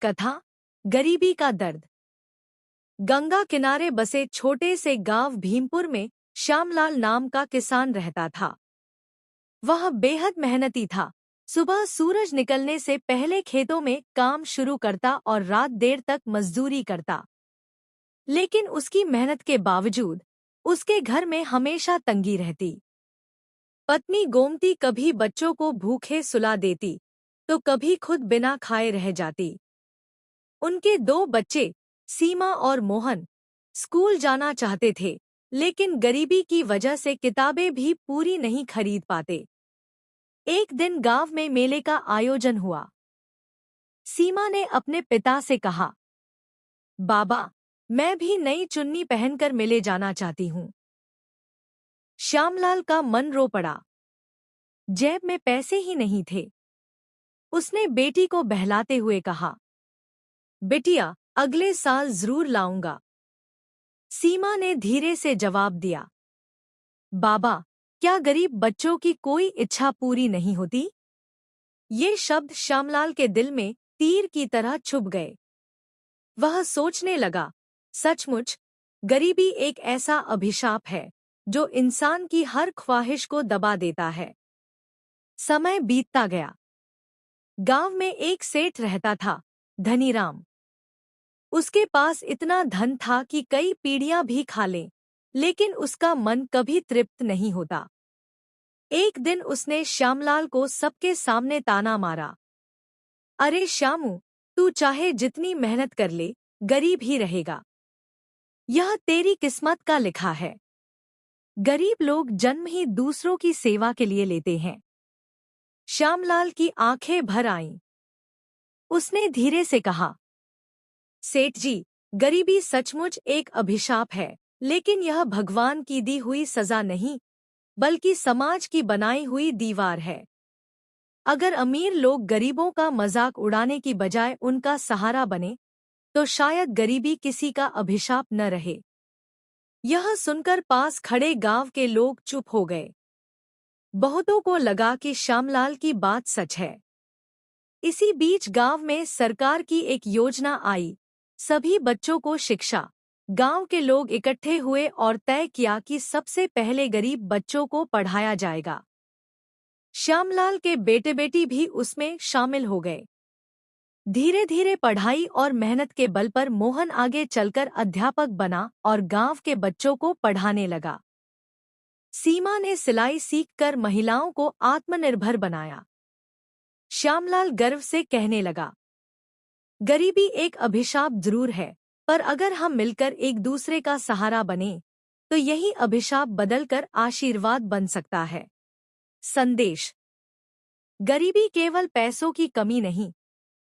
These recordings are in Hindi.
कथा, गरीबी का दर्द। गंगा किनारे बसे छोटे से गांव भीमपुर में श्यामलाल नाम का किसान रहता था। वह बेहद मेहनती था। सुबह सूरज निकलने से पहले खेतों में काम शुरू करता और रात देर तक मजदूरी करता। लेकिन उसकी मेहनत के बावजूद उसके घर में हमेशा तंगी रहती। पत्नी गोमती कभी बच्चों को भूखे सुला देती, तो कभी खुद बिना खाए रह जाती। उनके दो बच्चे, सीमा और मोहन, स्कूल जाना चाहते थे, लेकिन गरीबी की वजह से किताबें भी पूरी नहीं खरीद पाते। एक दिन गांव में मेले का आयोजन हुआ। सीमा ने अपने पिता से कहा, बाबा, मैं भी नई चुन्नी पहनकर मेले जाना चाहती हूँ। श्यामलाल का मन रो पड़ा। जेब में पैसे ही नहीं थे। उसने बेटी को बहलाते हुए कहा, बिटिया, अगले साल जरूर लाऊंगा। सीमा ने धीरे से जवाब दिया, बाबा, क्या गरीब बच्चों की कोई इच्छा पूरी नहीं होती? ये शब्द श्यामलाल के दिल में तीर की तरह चुभ गए। वह सोचने लगा, सचमुच गरीबी एक ऐसा अभिशाप है जो इंसान की हर ख्वाहिश को दबा देता है। समय बीतता गया। गांव में एक सेठ रहता था, धनीराम। उसके पास इतना धन था कि कई पीढ़ियां भी खा लें, लेकिन उसका मन कभी तृप्त नहीं होता। एक दिन उसने श्यामलाल को सबके सामने ताना मारा, अरे श्यामू, तू चाहे जितनी मेहनत कर ले, गरीब ही रहेगा। यह तेरी किस्मत का लिखा है। गरीब लोग जन्म ही दूसरों की सेवा के लिए लेते हैं। श्यामलाल की आंखें भर आईं। उसने धीरे से कहा, सेठ जी, गरीबी सचमुच एक अभिशाप है, लेकिन यह भगवान की दी हुई सजा नहीं, बल्कि समाज की बनाई हुई दीवार है। अगर अमीर लोग गरीबों का मजाक उड़ाने की बजाय उनका सहारा बने, तो शायद गरीबी किसी का अभिशाप न रहे। यह सुनकर पास खड़े गांव के लोग चुप हो गए। बहुतों को लगा कि श्यामलाल की बात सच है। इसी बीच गांव में सरकार की एक योजना आई, सभी बच्चों को शिक्षा। गांव के लोग इकट्ठे हुए और तय किया कि सबसे पहले गरीब बच्चों को पढ़ाया जाएगा। श्यामलाल के बेटे बेटी भी उसमें शामिल हो गए। धीरे धीरे पढ़ाई और मेहनत के बल पर मोहन आगे चलकर अध्यापक बना और गांव के बच्चों को पढ़ाने लगा। सीमा ने सिलाई सीखकर महिलाओं को आत्मनिर्भर बनाया। श्यामलाल गर्व से कहने लगा, गरीबी एक अभिशाप जरूर है, पर अगर हम मिलकर एक दूसरे का सहारा बने, तो यही अभिशाप बदलकर आशीर्वाद बन सकता है। संदेश: गरीबी केवल पैसों की कमी नहीं,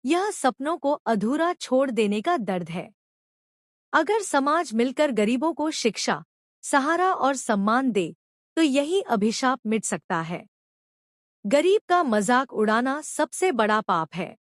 यह सपनों को अधूरा छोड़ देने का दर्द है। अगर समाज मिलकर गरीबों को शिक्षा, सहारा और सम्मान दे, तो यही अभिशाप मिट सकता है। गरीब का मजाक उड़ाना सबसे बड़ा पाप है।